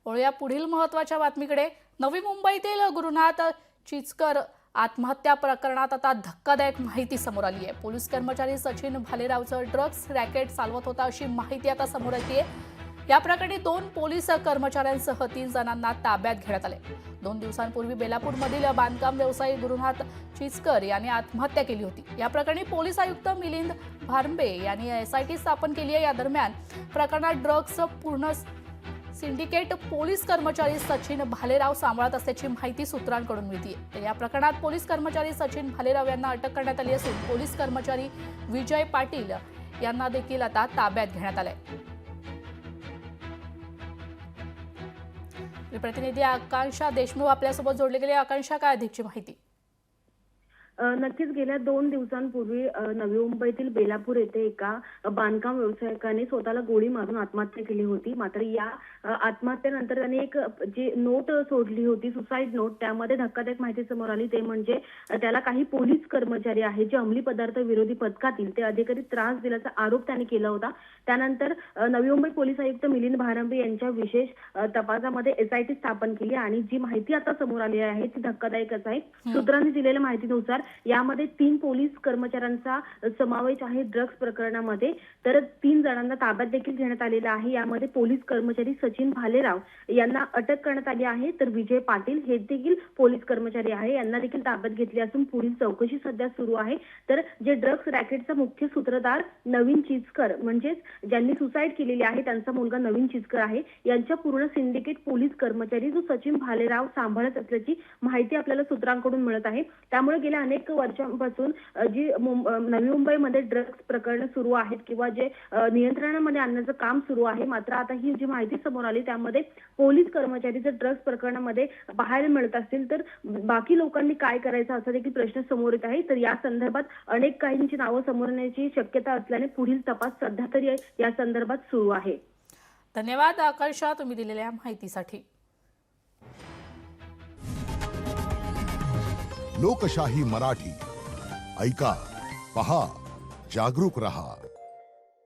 वळूया पुढील महत्त्वाच्या बातमीकडे। नवी मुंबईतील गुरुनाथ चिचकर आत्महत्या प्रकरणात आता धक्कादायक माहिती समोर आली आहे। पोलीस कर्मचारी सचिन भालेरावचं ड्रग्स रॅकेट चालवत होता अशी माहिती आता समोर येते। या प्रकरणी 2 पोलीस कर्मचाऱ्यांसह 3 जणांना ताब्यात घेण्यात आले। 2 दिवसांपूर्वी बेलापूरमधील बांधकाम व्यवसायी गुरुनाथ चिचकर यांनी आत्महत्या केली होती। या प्रकरणी पोलीस आयुक्त मिलिंद भारंबे यांनी एसआयटी स्थापन केली आहे। या दरम्यान प्रकरणात ड्रग्स पूर्ण सिंडिकेट पोलीस कर्मचारी सचिन भालेराव सांभाळत असल्याची माहिती सूत्रांकडून मिळते। या प्रकरणात पोलीस कर्मचारी सचिन भालेराव यांना अटक करण्यात आली असून पोलीस कर्मचारी विजय पाटील यांना देखील आता ताब्यात घेण्यात आले। प्रतिनिधी आकांक्षा देशमुख आपल्यासोबत जोडले गेले। आकांक्षा, काय अधिकची माहिती? नक्कीच गेल्या 2 दिवसांपूर्वी नवी मुंबईतील बेलापूर येथे एका बांधकाम व्यावसायिकाने स्वतःला गोळी मारून आत्महत्या केली होती। मात्र या आत्महत्येनंतर त्यांनी एक जी नोट सोडली होती, सुसाईड नोट, त्यामध्ये धक्कादायक माहिती समोर आली। ते म्हणजे त्याला काही पोलीस कर्मचारी आहेत जे अंमली पदार्थ विरोधी पथकातील ते अधिकारी त्रास दिल्याचा आरोप त्यांनी केला होता। त्यानंतर नवी मुंबई पोलीस आयुक्त मिलिंद भारंबे यांच्या विशेष तपासामध्ये एसआयटी स्थापन केली आणि जी माहिती आता समोर आली आहे ती धक्कादायकच आहे। सूत्रांनी दिलेल्या माहितीनुसार यामध्ये 3 पोलीस कर्मचाऱ्यांचा समावेश आहे ड्रग्स प्रकरणामध्ये, तर 3 जणांना ताब्यात देखील घेण्यात आलेला आहे। यामध्ये पोलीस कर्मचारी सचिन भालेराव यांना अटक करण्यात आली आहे, तर विजय पाटील हे देखील पोलीस कर्मचारी आहे, यांना देखील ताब्यात घेतली असून पुढील चौकशी सध्या सुरू आहे। तर जे ड्रग्स रॅकेटचा मुख्य सूत्रधार नवीन चिचकर म्हणजेच ज्यांनी सुसाईड केलेली आहे त्यांचा मुलगा नवीन चिचकर आहे, यांच्या पूर्ण सिंडिकेट पोलीस कर्मचारी जो सचिन भालेराव सांभाळत असल्याची माहिती आपल्याला सूत्रांकडून मिळत आहे। त्यामुळे गेल्या अनेक वर्षांपासून जी नवी मुंबईमध्ये ड्रग्स प्रकरण सुरू आहेत किंवा जे नियंत्रणामध्ये आणण्याचं काम सुरू आहे, मात्र आता ही जी माहिती समोर आली त्यामध्ये पोलीस कर्मचारी जर ड्रग्स प्रकरणामध्ये पाहायला मिळत असतील तर बाकी लोकांनी काय करायचं असा देखील प्रश्न समोर येत आहे। तर या संदर्भात अनेक काहींची नावं समोर येण्याची शक्यता असल्याने पुढील तपास सध्या तरी या संदर्भात सुरू आहे। धन्यवाद आकांक्षा, तुम्ही दिलेल्या माहितीसाठी। लोकशाही मराठी ऐका, पहा, जागरूक रहा।